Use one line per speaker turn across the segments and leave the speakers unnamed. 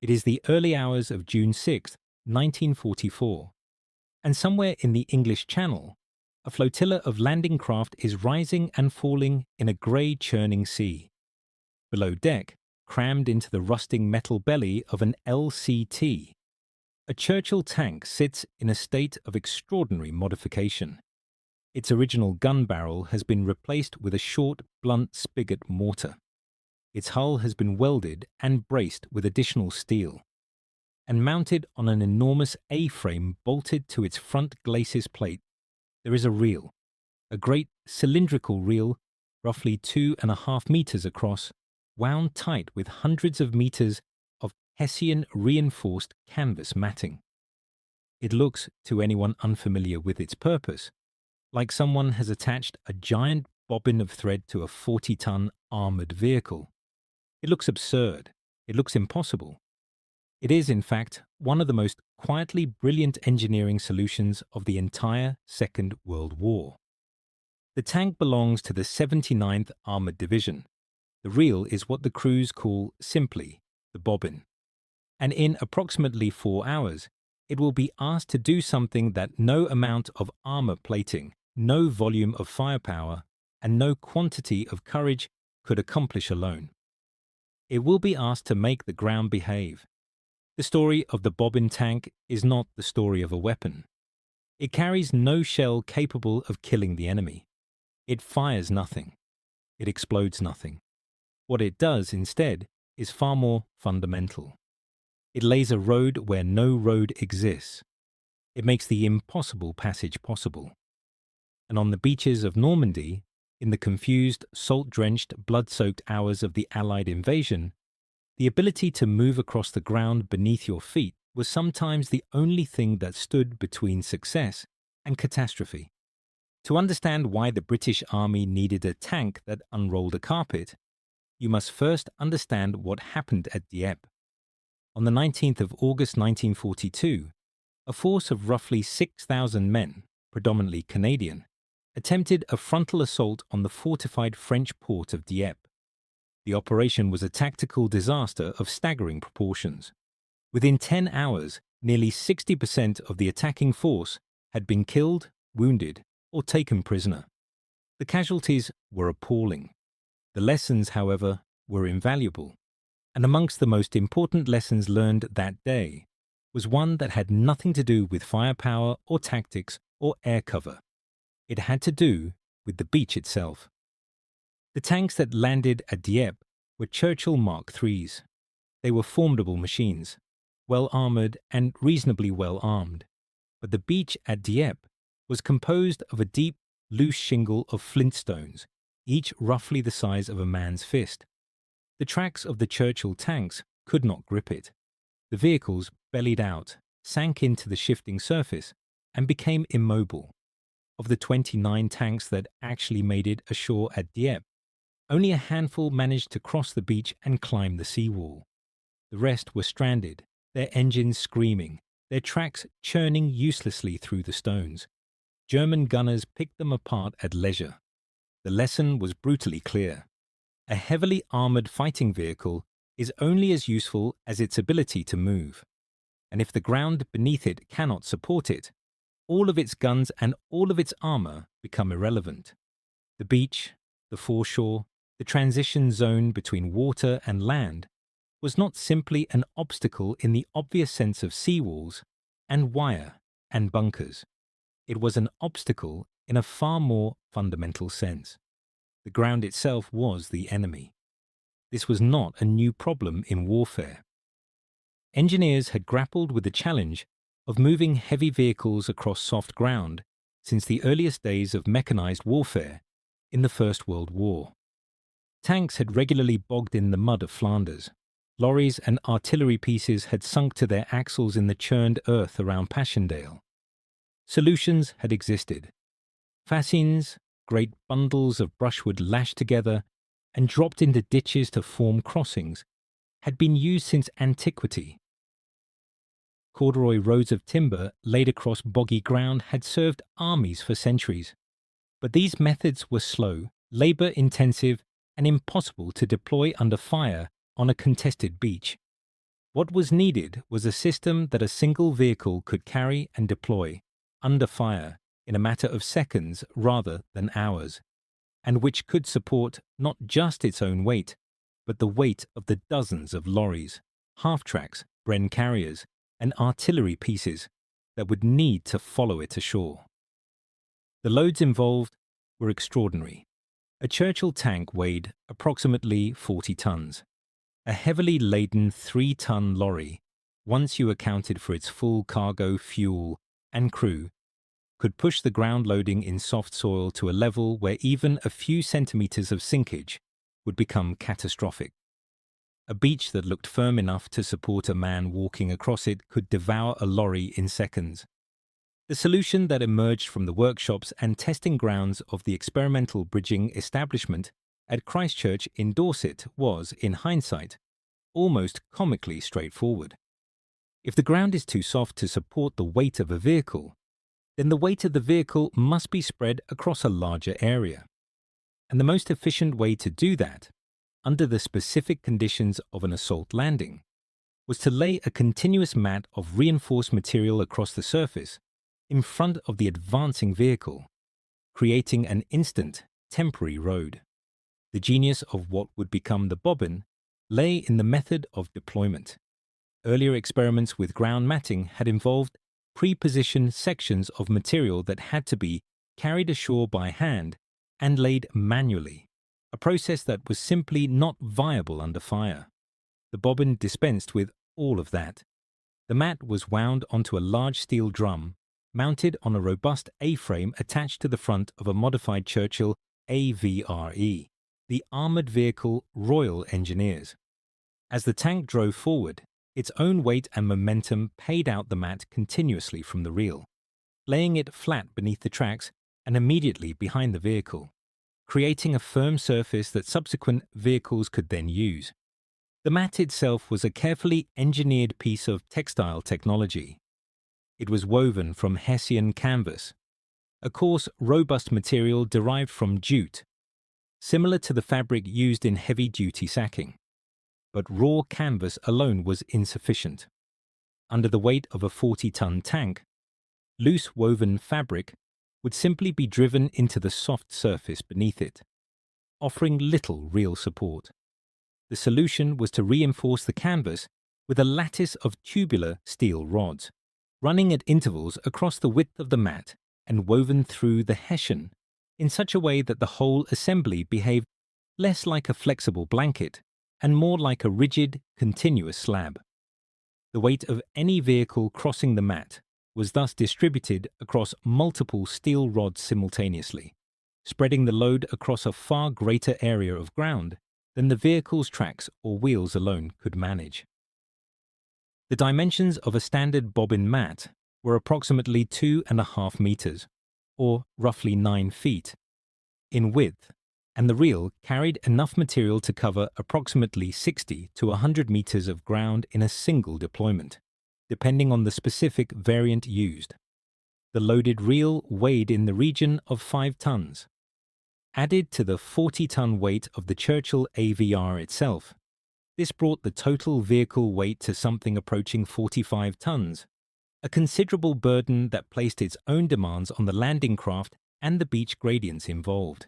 It is the early hours of June 6, 1944, and somewhere in the English Channel, a flotilla of landing craft is rising and falling in a grey churning sea. Below deck, crammed into the rusting metal belly of an LCT, a Churchill tank sits in a state of extraordinary modification. Its original gun barrel has been replaced with a short, blunt spigot mortar. Its hull has been welded and braced with additional steel, and mounted on an enormous A-frame bolted to its front glacis plate, there is a reel, a great cylindrical reel, roughly 2.5 meters across, wound tight with hundreds of meters of Hessian reinforced canvas matting. It looks, to anyone unfamiliar with its purpose, like someone has attached a giant bobbin of thread to a 40-ton armored vehicle. It looks absurd. It looks impossible. It is, in fact, one of the most quietly brilliant engineering solutions of the entire Second World War. The tank belongs to the 79th Armored Division. The reel is what the crews call simply the bobbin. And in approximately 4 hours, it will be asked to do something that no amount of armor plating, no volume of firepower, and no quantity of courage could accomplish alone. It will be asked to make the ground behave. The story of the bobbin tank is not the story of a weapon. It carries no shell capable of killing the enemy. It fires nothing. It explodes nothing. What it does, instead, is far more fundamental. It lays a road where no road exists. It makes the impossible passage possible. And on the beaches of Normandy, in the confused, salt-drenched, blood-soaked hours of the Allied invasion, the ability to move across the ground beneath your feet was sometimes the only thing that stood between success and catastrophe. To understand why the British Army needed a tank that unrolled a carpet, you must first understand what happened at Dieppe. On the 19th of August 1942, a force of roughly 6,000 men, predominantly Canadian, attempted a frontal assault on the fortified French port of Dieppe. The operation was a tactical disaster of staggering proportions. Within 10 hours, nearly 60% of the attacking force had been killed, wounded, or taken prisoner. The casualties were appalling. The lessons, however, were invaluable. And amongst the most important lessons learned that day was one that had nothing to do with firepower or tactics or air cover. It had to do with the beach itself. The tanks that landed at Dieppe were Churchill Mark IIIs. They were formidable machines, well armored and reasonably well armed. But the beach at Dieppe was composed of a deep, loose shingle of flintstones, each roughly the size of a man's fist. The tracks of the Churchill tanks could not grip it. The vehicles bellied out, sank into the shifting surface, and became immobile. Of the 29 tanks that actually made it ashore at Dieppe, only a handful managed to cross the beach and climb the seawall. The rest were stranded, their engines screaming, their tracks churning uselessly through the stones. German gunners picked them apart at leisure. The lesson was brutally clear. A heavily armored fighting vehicle is only as useful as its ability to move. And if the ground beneath it cannot support it, all of its guns and all of its armor become irrelevant. The beach, the foreshore, the transition zone between water and land was not simply an obstacle in the obvious sense of seawalls and wire and bunkers. It was an obstacle in a far more fundamental sense. The ground itself was the enemy. This was not a new problem in warfare. Engineers had grappled with the challenge of moving heavy vehicles across soft ground since the earliest days of mechanized warfare in the First World War. Tanks had regularly bogged in the mud of Flanders. Lorries and artillery pieces had sunk to their axles in the churned earth around Passchendaele. Solutions had existed. Fascines, great bundles of brushwood lashed together and dropped into ditches to form crossings, had been used since antiquity. Corduroy roads of timber laid across boggy ground had served armies for centuries. But these methods were slow, labor-intensive, and impossible to deploy under fire on a contested beach. What was needed was a system that a single vehicle could carry and deploy under fire in a matter of seconds rather than hours, and which could support not just its own weight, but the weight of the dozens of lorries, half-tracks, Bren carriers, and artillery pieces that would need to follow it ashore. The loads involved were extraordinary. A Churchill tank weighed approximately 40 tons. A heavily laden 3-ton lorry, once you accounted for its full cargo, fuel, and crew, could push the ground loading in soft soil to a level where even a few centimeters of sinkage would become catastrophic. A beach that looked firm enough to support a man walking across it could devour a lorry in seconds. The solution that emerged from the workshops and testing grounds of the experimental bridging establishment at Christchurch in Dorset was, in hindsight, almost comically straightforward. If the ground is too soft to support the weight of a vehicle, then the weight of the vehicle must be spread across a larger area. And the most efficient way to do that, under the specific conditions of an assault landing, was to lay a continuous mat of reinforced material across the surface in front of the advancing vehicle, creating an instant, temporary road. The genius of what would become the bobbin lay in the method of deployment. Earlier experiments with ground matting had involved pre-positioned sections of material that had to be carried ashore by hand and laid manually, a process that was simply not viable under fire. The bobbin dispensed with all of that. The mat was wound onto a large steel drum mounted on a robust A-frame attached to the front of a modified Churchill AVRE, the Armoured Vehicle Royal Engineers. As the tank drove forward, its own weight and momentum paid out the mat continuously from the reel, laying it flat beneath the tracks and immediately behind the vehicle, creating a firm surface that subsequent vehicles could then use. The mat itself was a carefully engineered piece of textile technology. It was woven from Hessian canvas, a coarse, robust material derived from jute, similar to the fabric used in heavy-duty sacking. But raw canvas alone was insufficient. Under the weight of a 40-ton tank, loose woven fabric would simply be driven into the soft surface beneath it, offering little real support. The solution was to reinforce the canvas with a lattice of tubular steel rods, running at intervals across the width of the mat and woven through the Hessian in such a way that the whole assembly behaved less like a flexible blanket and more like a rigid, continuous slab. The weight of any vehicle crossing the mat was thus distributed across multiple steel rods simultaneously, spreading the load across a far greater area of ground than the vehicle's tracks or wheels alone could manage. The dimensions of a standard bobbin mat were approximately 2.5 meters, or roughly 9 feet, in width, and the reel carried enough material to cover approximately 60 to 100 meters of ground in a single deployment, depending on the specific variant used. The loaded reel weighed in the region of 5 tons. Added to the 40-ton weight of the Churchill AVR itself, this brought the total vehicle weight to something approaching 45 tons, a considerable burden that placed its own demands on the landing craft and the beach gradients involved.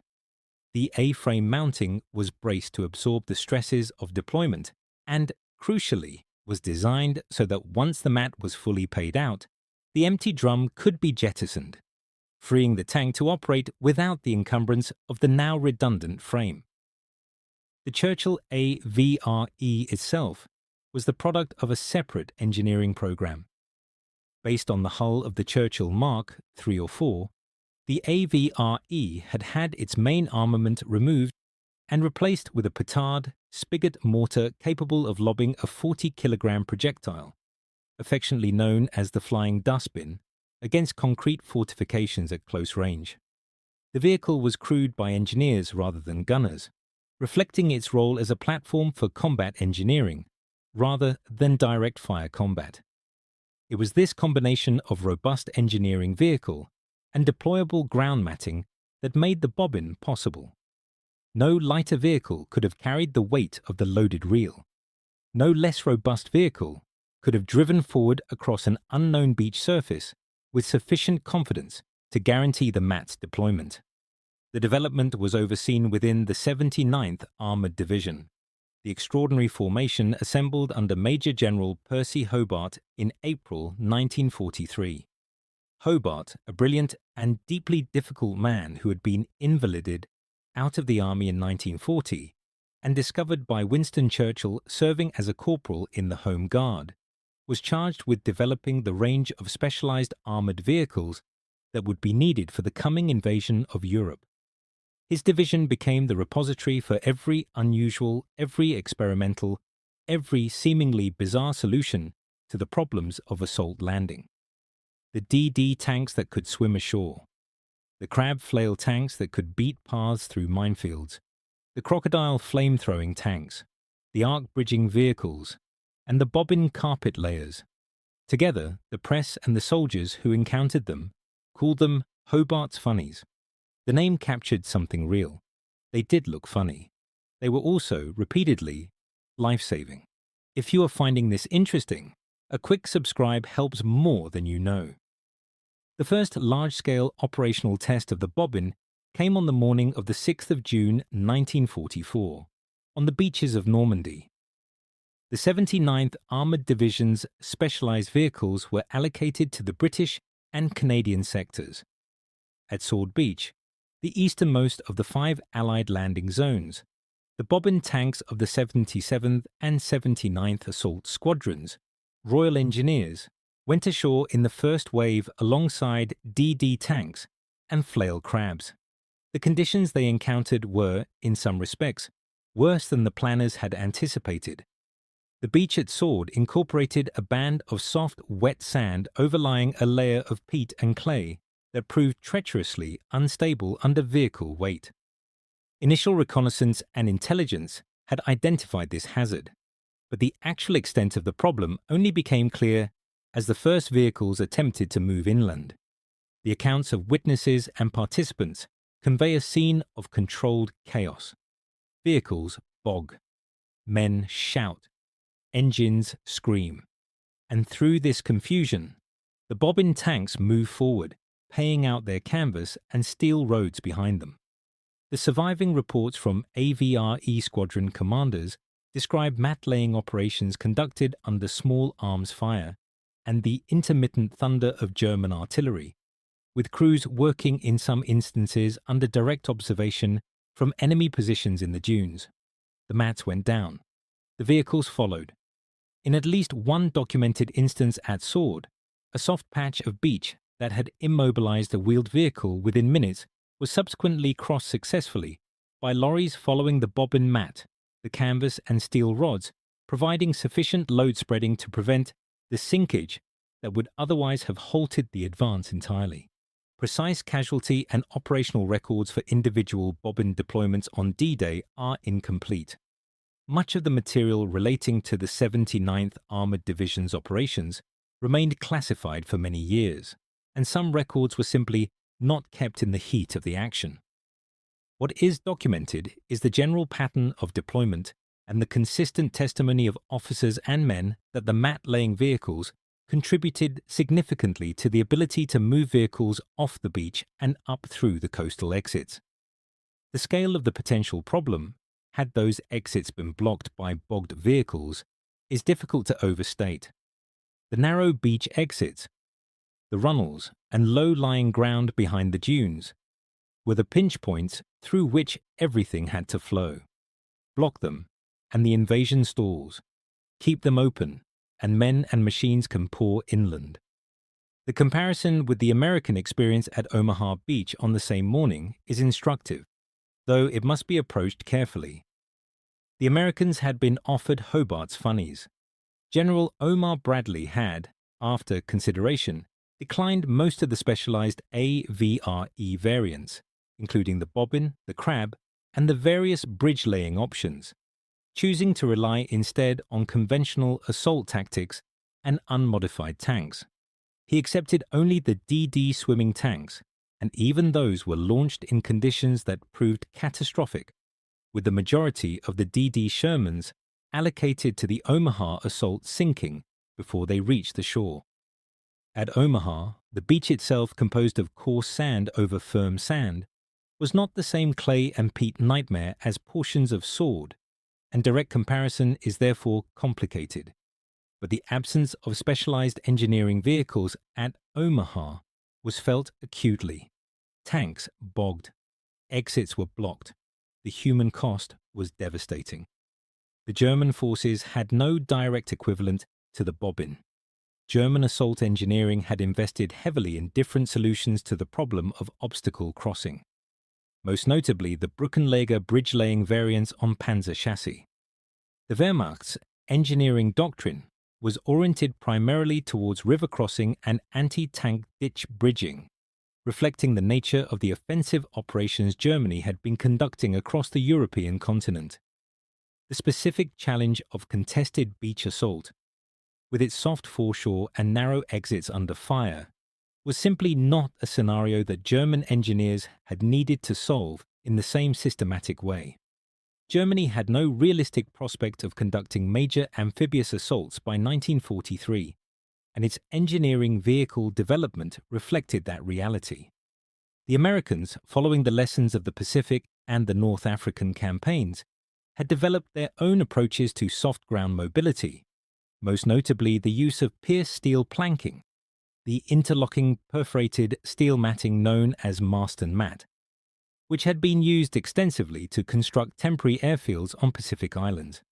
The A-frame mounting was braced to absorb the stresses of deployment and, crucially, was designed so that once the mat was fully paid out, the empty drum could be jettisoned, freeing the tank to operate without the encumbrance of the now redundant frame. The Churchill AVRE itself was the product of a separate engineering program. Based on the hull of the Churchill Mark 3 or 4, the AVRE had had its main armament removed and replaced with a petard spigot mortar capable of lobbing a 40-kilogram projectile, affectionately known as the flying dustbin, against concrete fortifications at close range. The vehicle was crewed by engineers rather than gunners, reflecting its role as a platform for combat engineering, rather than direct fire combat. It was this combination of robust engineering vehicle and deployable ground matting that made the bobbin possible. No lighter vehicle could have carried the weight of the loaded reel. no less robust vehicle could have driven forward across an unknown beach surface with sufficient confidence to guarantee the MAT's deployment. The development was overseen within the 79th Armored Division, the extraordinary formation assembled under Major General Percy Hobart in April 1943. Hobart, a brilliant and deeply difficult man who had been invalided out of the army in 1940 and discovered by Winston Churchill serving as a corporal in the Home Guard, was charged with developing the range of specialized armored vehicles that would be needed for the coming invasion of Europe. His division became the repository for every unusual, every experimental, every seemingly bizarre solution to the problems of assault landing. The DD tanks that could swim ashore, the crab flail tanks that could beat paths through minefields, the crocodile flame-throwing tanks, the arc-bridging vehicles, and the bobbin carpet layers. Together, the press and the soldiers who encountered them called them Hobart's Funnies. The name captured something real. They did look funny. They were also, repeatedly, life-saving. If you are finding this interesting, a quick subscribe helps more than you know. The first large-scale operational test of the bobbin came on the morning of the 6th of June 1944, on the beaches of Normandy. The 79th Armoured Division's specialised vehicles were allocated to the British and Canadian sectors. At Sword Beach, the easternmost of the 5 Allied landing zones, the bobbin tanks of the 77th and 79th Assault Squadrons, Royal Engineers, went ashore in the first wave alongside DD tanks and flail crabs. The conditions they encountered were, in some respects, worse than the planners had anticipated. The beach at Sword incorporated a band of soft, wet sand overlying a layer of peat and clay that proved treacherously unstable under vehicle weight. Initial reconnaissance and intelligence had identified this hazard, but the actual extent of the problem only became clear as the first vehicles attempted to move inland. The accounts of witnesses and participants convey a scene of controlled chaos. Vehicles bog, men shout, engines scream, and through this confusion, the bobbin tanks move forward, paying out their canvas and steel roads behind them. The surviving reports from AVRE squadron commanders describe mat-laying operations conducted under small arms fire and the intermittent thunder of German artillery, with crews working in some instances under direct observation from enemy positions in the dunes. The mats went down. The vehicles followed. In at least one documented instance at Sword, a soft patch of beach that had immobilized a wheeled vehicle within minutes was subsequently crossed successfully by lorries following the bobbin mat, the canvas and steel rods, providing sufficient load spreading to prevent the sinkage that would otherwise have halted the advance entirely. Precise casualty and operational records for individual bobbin deployments on D-Day are incomplete. Much of the material relating to the 79th Armoured Division's operations remained classified for many years, and some records were simply not kept in the heat of the action. What is documented is the general pattern of deployment and the consistent testimony of officers and men that the mat-laying vehicles contributed significantly to the ability to move vehicles off the beach and up through the coastal exits. The scale of the potential problem, had those exits been blocked by bogged vehicles, is difficult to overstate. The narrow beach exits, the runnels and low-lying ground behind the dunes, were the pinch points through which everything had to flow. Block them, and the invasion stalls. Keep them open, and men and machines can pour inland. The comparison with the American experience at Omaha Beach on the same morning is instructive, though it must be approached carefully. The Americans had been offered Hobart's Funnies. General Omar Bradley had, after consideration, declined most of the specialized AVRE variants, including the bobbin, the crab, and the various bridge-laying options, choosing to rely instead on conventional assault tactics and unmodified tanks. He accepted only the DD swimming tanks, and even those were launched in conditions that proved catastrophic, with the majority of the DD Shermans allocated to the Omaha assault sinking before they reached the shore. At Omaha, the beach itself, composed of coarse sand over firm sand, was not the same clay and peat nightmare as portions of Sword, and direct comparison is therefore complicated. But the absence of specialized engineering vehicles at Omaha was felt acutely. Tanks bogged. Exits were blocked. The human cost was devastating. The German forces had no direct equivalent to the bobbin. German assault engineering had invested heavily in different solutions to the problem of obstacle crossing, most notably the Brückenleger bridge-laying variants on Panzer chassis. The Wehrmacht's engineering doctrine was oriented primarily towards river crossing and anti-tank ditch bridging, reflecting the nature of the offensive operations Germany had been conducting across the European continent. The specific challenge of contested beach assault, with its soft foreshore and narrow exits under fire, was simply not a scenario that German engineers had needed to solve in the same systematic way. Germany had no realistic prospect of conducting major amphibious assaults by 1943, and its engineering vehicle development reflected that reality. The Americans, following the lessons of the Pacific and the North African campaigns, had developed their own approaches to soft ground mobility, most notably the use of pierced steel planking, the interlocking perforated steel matting known as Marston mat, which had been used extensively to construct temporary airfields on Pacific Islands.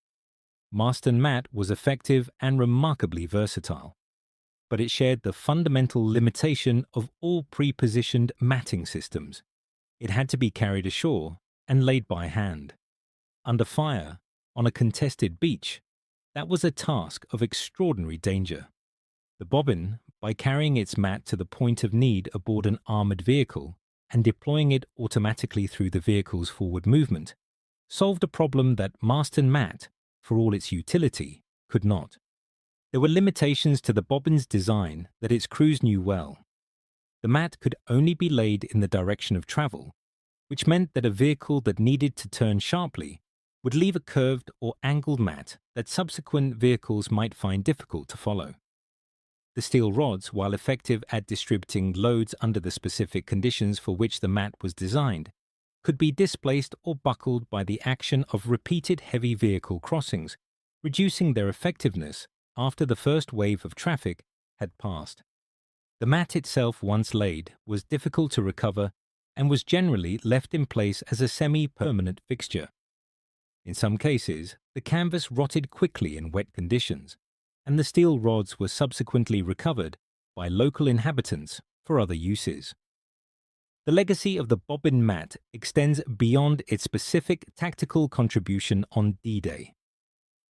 Marston mat was effective and remarkably versatile, but it shared the fundamental limitation of all pre-positioned matting systems. It had to be carried ashore and laid by hand. Under fire, on a contested beach, that was a task of extraordinary danger. The bobbin, by carrying its mat to the point of need aboard an armored vehicle and deploying it automatically through the vehicle's forward movement, solved a problem that Marston mat, for all its utility, could not. There were limitations to the bobbin's design that its crews knew well. The mat could only be laid in the direction of travel, which meant that a vehicle that needed to turn sharply would leave a curved or angled mat that subsequent vehicles might find difficult to follow. The steel rods, while effective at distributing loads under the specific conditions for which the mat was designed, could be displaced or buckled by the action of repeated heavy vehicle crossings, reducing their effectiveness after the first wave of traffic had passed. The mat itself, once laid, was difficult to recover and was generally left in place as a semi-permanent fixture. In some cases, the canvas rotted quickly in wet conditions, and the steel rods were subsequently recovered by local inhabitants for other uses. The legacy of the bobbin mat extends beyond its specific tactical contribution on D-Day.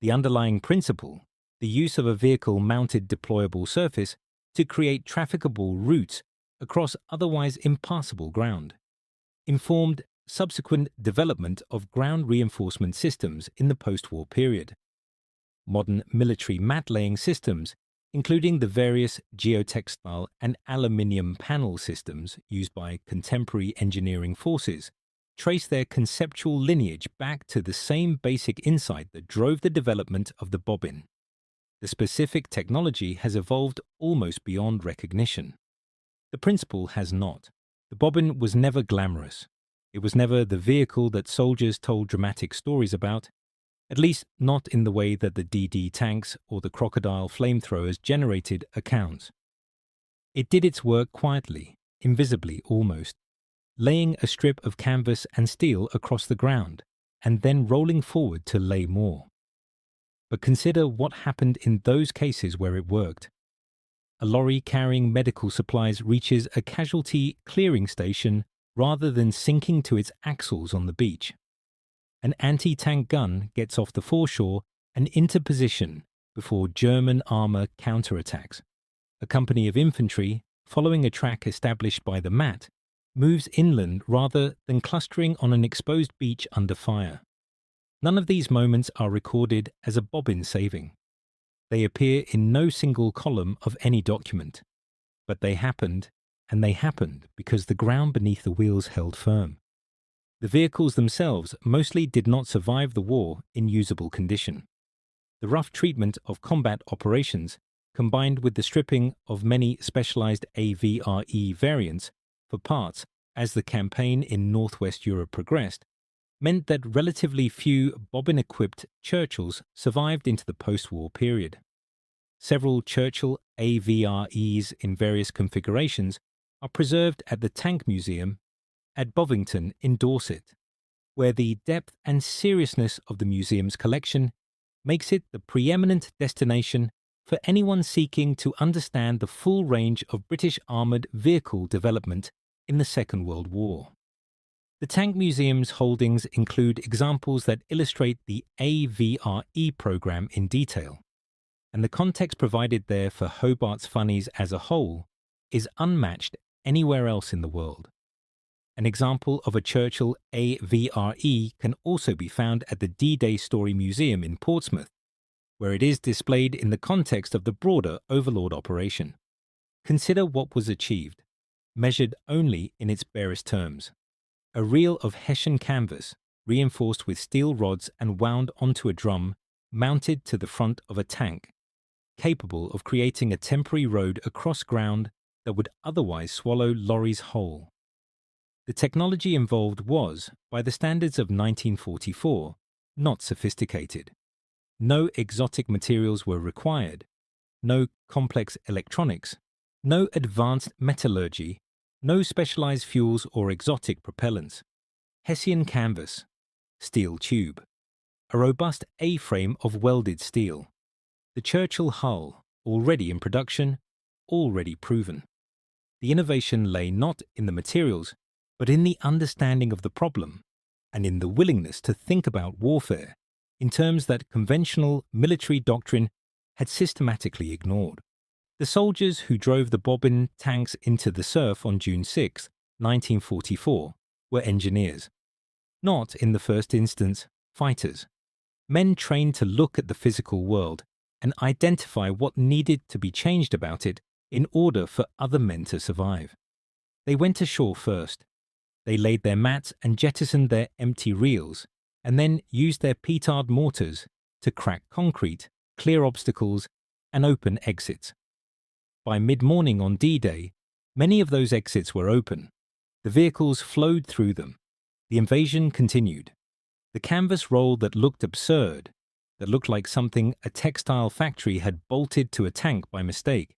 The underlying principle, the use of a vehicle-mounted deployable surface to create trafficable routes across otherwise impassable ground, informed subsequent development of ground reinforcement systems in the post-war period. Modern military mat-laying systems, including the various geotextile and aluminium panel systems used by contemporary engineering forces, trace their conceptual lineage back to the same basic insight that drove the development of the bobbin. The specific technology has evolved almost beyond recognition. The principle has not. The bobbin was never glamorous. It was never the vehicle that soldiers told dramatic stories about, at least not in the way that the DD tanks or the crocodile flamethrowers generated accounts. It did its work quietly, invisibly almost, laying a strip of canvas and steel across the ground, and then rolling forward to lay more. But consider what happened in those cases where it worked. A lorry carrying medical supplies reaches a casualty clearing station rather than sinking to its axles on the beach. An anti-tank gun gets off the foreshore and into position before German armor counterattacks. A company of infantry, following a track established by the mat, moves inland rather than clustering on an exposed beach under fire. None of these moments are recorded as a bobbin saving. They appear in no single column of any document. But they happened, and they happened because the ground beneath the wheels held firm. The vehicles themselves mostly did not survive the war in usable condition. The rough treatment of combat operations, combined with the stripping of many specialized AVRE variants for parts as the campaign in Northwest Europe progressed, meant that relatively few bobbin-equipped Churchills survived into the post-war period. Several Churchill AVREs in various configurations are preserved at the Tank Museum at Bovington in Dorset, where the depth and seriousness of the museum's collection makes it the preeminent destination for anyone seeking to understand the full range of British armoured vehicle development in the Second World War. The Tank Museum's holdings include examples that illustrate the AVRE programme in detail, and the context provided there for Hobart's funnies as a whole is unmatched anywhere else in the world. An example of a Churchill AVRE can also be found at the D-Day Story Museum in Portsmouth, where it is displayed in the context of the broader Overlord operation. Consider what was achieved, measured only in its barest terms. A reel of Hessian canvas, reinforced with steel rods and wound onto a drum mounted to the front of a tank, capable of creating a temporary road across ground that would otherwise swallow lorries whole. The technology involved was, by the standards of 1944, not sophisticated. No exotic materials were required, no complex electronics, no advanced metallurgy, no specialized fuels or exotic propellants. Hessian canvas, steel tube, a robust A-frame of welded steel. The Churchill hull, already in production, already proven. The innovation lay not in the materials, but in the understanding of the problem, and in the willingness to think about warfare in terms that conventional military doctrine had systematically ignored. The soldiers who drove the bobbin tanks into the surf on June 6, 1944, were engineers. Not, in the first instance, fighters. Men trained to look at the physical world and identify what needed to be changed about it in order for other men to survive. They went ashore first. They laid their mats and jettisoned their empty reels, and then used their petard mortars to crack concrete, clear obstacles, and open exits. By mid-morning on D-Day, many of those exits were open. The vehicles flowed through them. The invasion continued. The canvas roll that looked absurd, that looked like something a textile factory had bolted to a tank by mistake,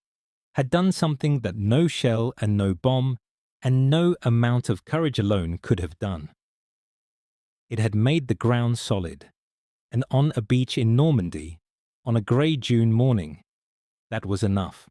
had done something that no shell and no bomb and no amount of courage alone could have done. It had made the ground solid, and on a beach in Normandy, on a grey June morning, that was enough.